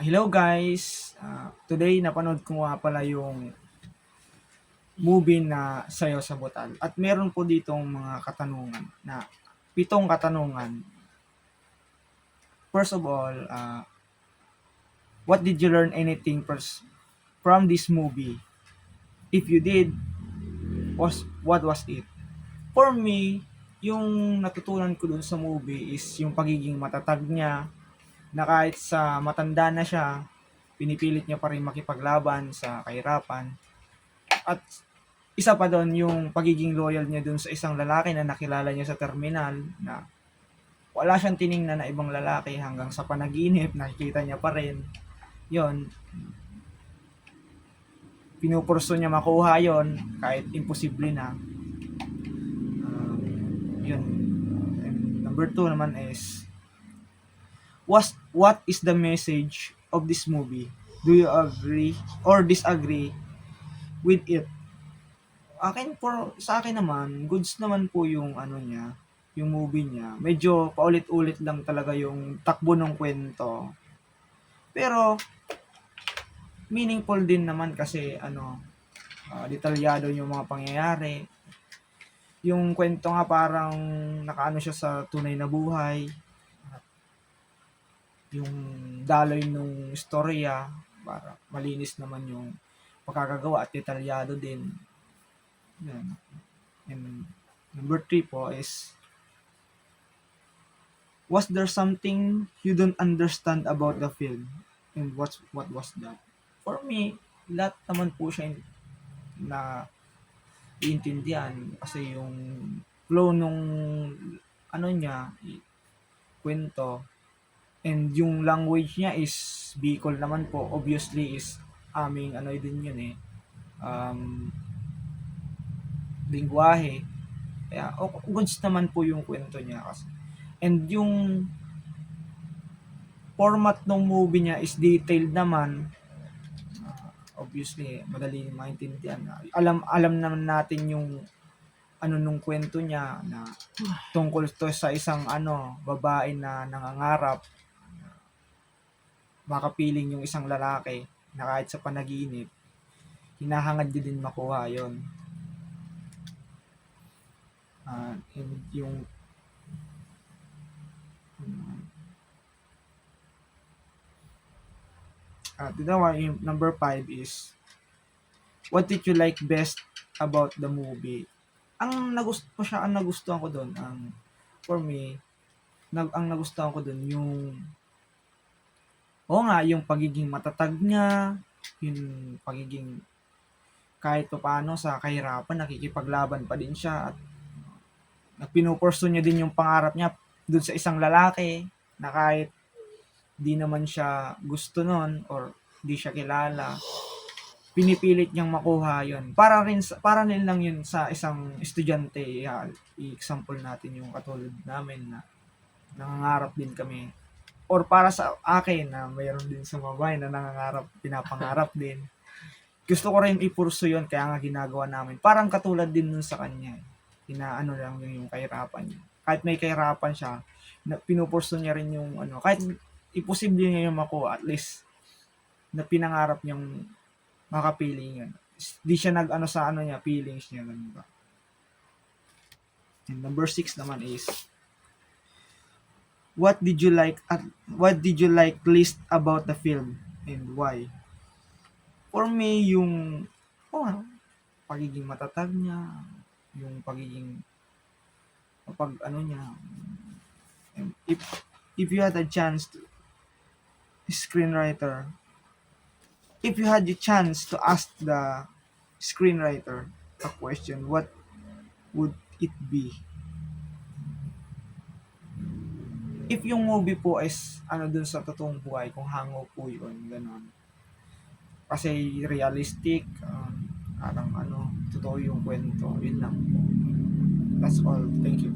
Hello guys! Today napanood ko nga pala yung movie na Sayaw sa Butal. At meron po ditong mga katanungan na 7 katanungan. First of all, what did you learn anything from this movie? If you did, what was it? For me, yung natutunan ko dun sa movie is yung pagiging matatag niya, na kahit sa matanda na siya, pinipilit niya pa rin makipaglaban sa kahirapan. At isa pa doon yung pagiging loyal niya doon sa isang lalaki na nakilala niya sa terminal, na wala siyang tiningnan na ibang lalaki hanggang sa panaginip nakikita niya pa rin yon. Pinupurso niya makuha yon kahit imposible na. Yun. And number 2 naman is, what is the message of this movie? Do you agree or disagree with it? Sa akin naman, goods naman po yung ano niya, yung movie niya. Medyo paulit-ulit lang talaga yung takbo ng kwento. Pero meaningful din naman kasi detalyado yung mga pangyayari. Yung kwento nga parang nakaano siya sa tunay na buhay. Yung daloy nung istorya, para malinis naman yung pagkakagawa at detalyado din. Yan. And number 3 po is, was there something you don't understand about the film? And what was that? For me, lahat naman po siya na iintindihan kasi yung flow nung kwento, and yung language niya is Bicol naman po, obviously is aming din yun lingwahe. Kaya goods naman po yung kwento niya kasi. And yung format ng movie niya is detailed naman. Obviously, madali maintindihan. Alam naman natin yung nung kwento niya na tungkol to sa isang babae na nangangarap makapiling yung isang lalaki na kahit sa panaginip hinahangad din makuha yon. And yung yung number 5 is, what did you like best about the movie? Ang nagustuhan ko doon, for me, ang nagustuhan ko doon yung yung pagiging matatag niya, yung pagiging kahit paano sa kahirapan nakikipaglaban pa din siya, at pinupurso niya din yung pangarap niya doon sa isang lalaki na kahit di naman siya gusto nun or di siya kilala, pinipilit niyang makuha yon. Para rin lang yun sa isang estudyante. I-example natin yung katulad namin na nangangarap din kami, or para sa akin na mayroon din sa babae na pinapangarap din. Gusto ko rin ipurso yon, kaya nga ginagawa namin. Parang katulad din nun sa kanya. Inaano lang yung kahirapan niya. Kahit may kahirapan siya, pinupurso niya rin yung kahit imposible niya yung makuha, at least na pinangarap niyang makapiling yun. Di siya sa feelings niya. Ganun ba? And number 6 naman is, what did you like least about the film and why? For me, yung pagiging matatag niya, yung pagiging niya. If you had a chance to screenwriter, if you had the chance to ask the screenwriter a question, what would it be? If yung movie po is dun sa totoong buhay, kung hango po yun, gano'n. Kasi realistic, parang totoo yung kwento, yun lang po. That's all. Thank you.